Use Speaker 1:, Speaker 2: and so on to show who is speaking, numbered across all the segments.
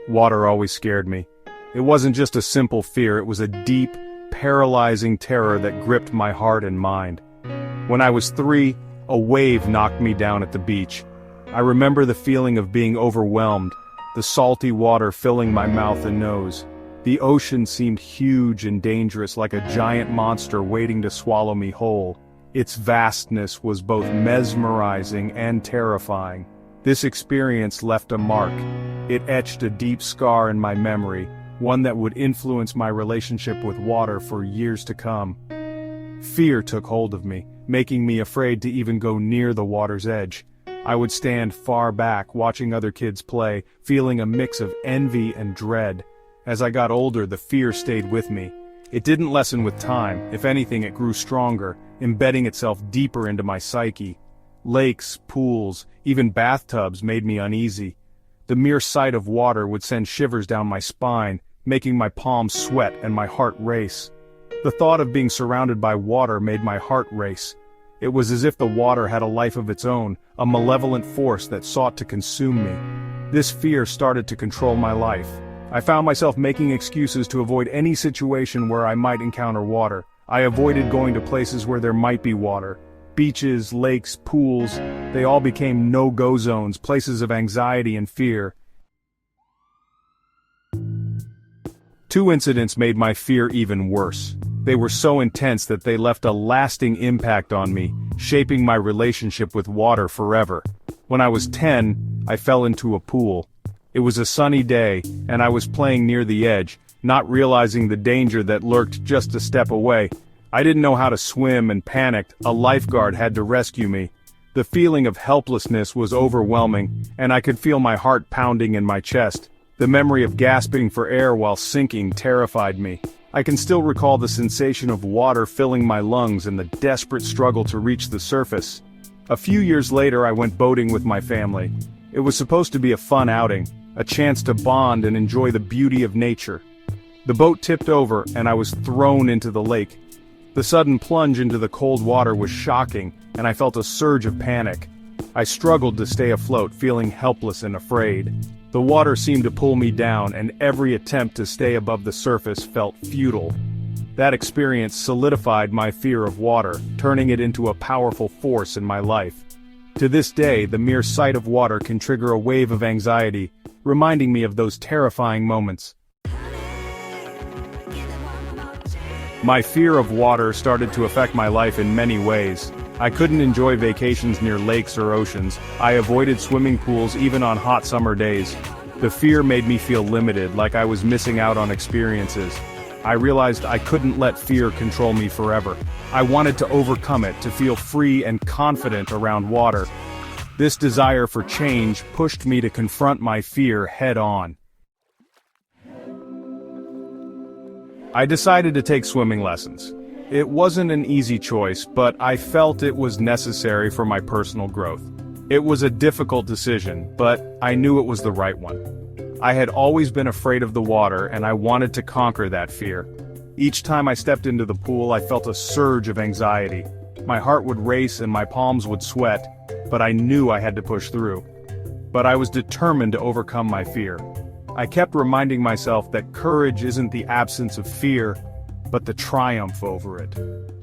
Speaker 1: Water always scared me. It wasn't just a simple fear, it was a deep, paralyzing terror that gripped my heart and mind. When I was 3, a wave knocked me down at the beach. I remember the feeling of being overwhelmed, the salty water filling my mouth and nose. The ocean seemed huge and dangerous, like a giant monster waiting to swallow me whole. Its vastness was both mesmerizing and terrifying. This experience left a mark. It etched a deep scar in my memory, one that would influence my relationship with water for years to come. Fear took hold of me, making me afraid to even go near the water's edge. I would stand far back, watching other kids play, feeling a mix of envy and dread. As I got older, the fear stayed with me. It didn't lessen with time. If anything, it grew stronger, embedding itself deeper into my psyche. Lakes, pools, even bathtubs made me uneasy. The mere sight of water would send shivers down my spine, making my palms sweat and my heart race. The thought of being surrounded by water made my heart race. It was as if the water had a life of its own, a malevolent force that sought to consume me. This fear started to control my life. I found myself making excuses to avoid any situation where I might encounter water. I avoided going to places where there might be water. Beaches, lakes, pools, they all became no-go zones, places of anxiety and fear. 2 incidents made my fear even worse. They were so intense that they left a lasting impact on me, shaping my relationship with water forever. When I was 10, I fell into a pool. It was a sunny day, and I was playing near the edge, not realizing the danger that lurked just a step away. I didn't know how to swim and panicked. A lifeguard had to rescue me. The feeling of helplessness was overwhelming, and I could feel my heart pounding in my chest. The memory of gasping for air while sinking terrified me. I can still recall the sensation of water filling my lungs and the desperate struggle to reach the surface. A few years later, I went boating with my family. It was supposed to be a fun outing, a chance to bond and enjoy the beauty of nature. The boat tipped over, and I was thrown into the lake. The sudden plunge into the cold water was shocking, and I felt a surge of panic. I struggled to stay afloat, feeling helpless and afraid. The water seemed to pull me down, and every attempt to stay above the surface felt futile. That experience solidified my fear of water, turning it into a powerful force in my life. To this day, the mere sight of water can trigger a wave of anxiety, reminding me of those terrifying moments. My fear of water started to affect my life in many ways. I couldn't enjoy vacations near lakes or oceans. I avoided swimming pools even on hot summer days. The fear made me feel limited, like I was missing out on experiences. I realized I couldn't let fear control me forever. I wanted to overcome it, to feel free and confident around water. This desire for change pushed me to confront my fear head-on. I decided to take swimming lessons. It wasn't an easy choice, but I felt it was necessary for my personal growth. It was a difficult decision, but I knew it was the right one. I had always been afraid of the water, and I wanted to conquer that fear. Each time I stepped into the pool, I felt a surge of anxiety. My heart would race and my palms would sweat, but I knew I had to push through. But I was determined to overcome my fear. I kept reminding myself that courage isn't the absence of fear, but the triumph over it.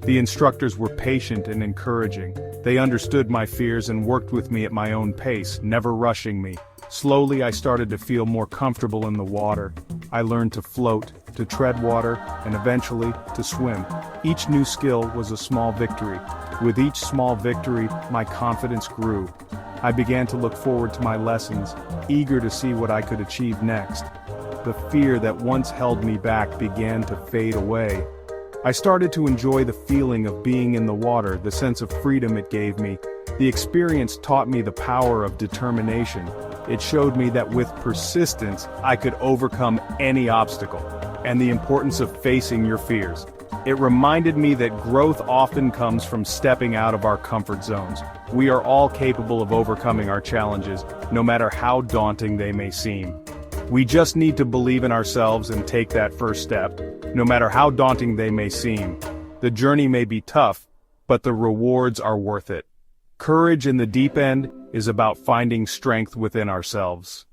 Speaker 1: The instructors were patient and encouraging. They understood my fears and worked with me at my own pace, never rushing me. Slowly I started to feel more comfortable in the water. I learned to float, to tread water, and eventually, to swim. Each new skill was a small victory. With each small victory, my confidence grew. I began to look forward to my lessons, eager to see what I could achieve next. The fear that once held me back began to fade away. I started to enjoy the feeling of being in the water, the sense of freedom it gave me. The experience taught me the power of determination. It showed me that with persistence, I could overcome any obstacle, and the importance of facing your fears. It reminded me that growth often comes from stepping out of our comfort zones. We are all capable of overcoming our challenges, no matter how daunting they may seem. We just need to believe in ourselves and take that first step, no matter how daunting they may seem. The journey may be tough, but the rewards are worth it. Courage in the deep end is about finding strength within ourselves.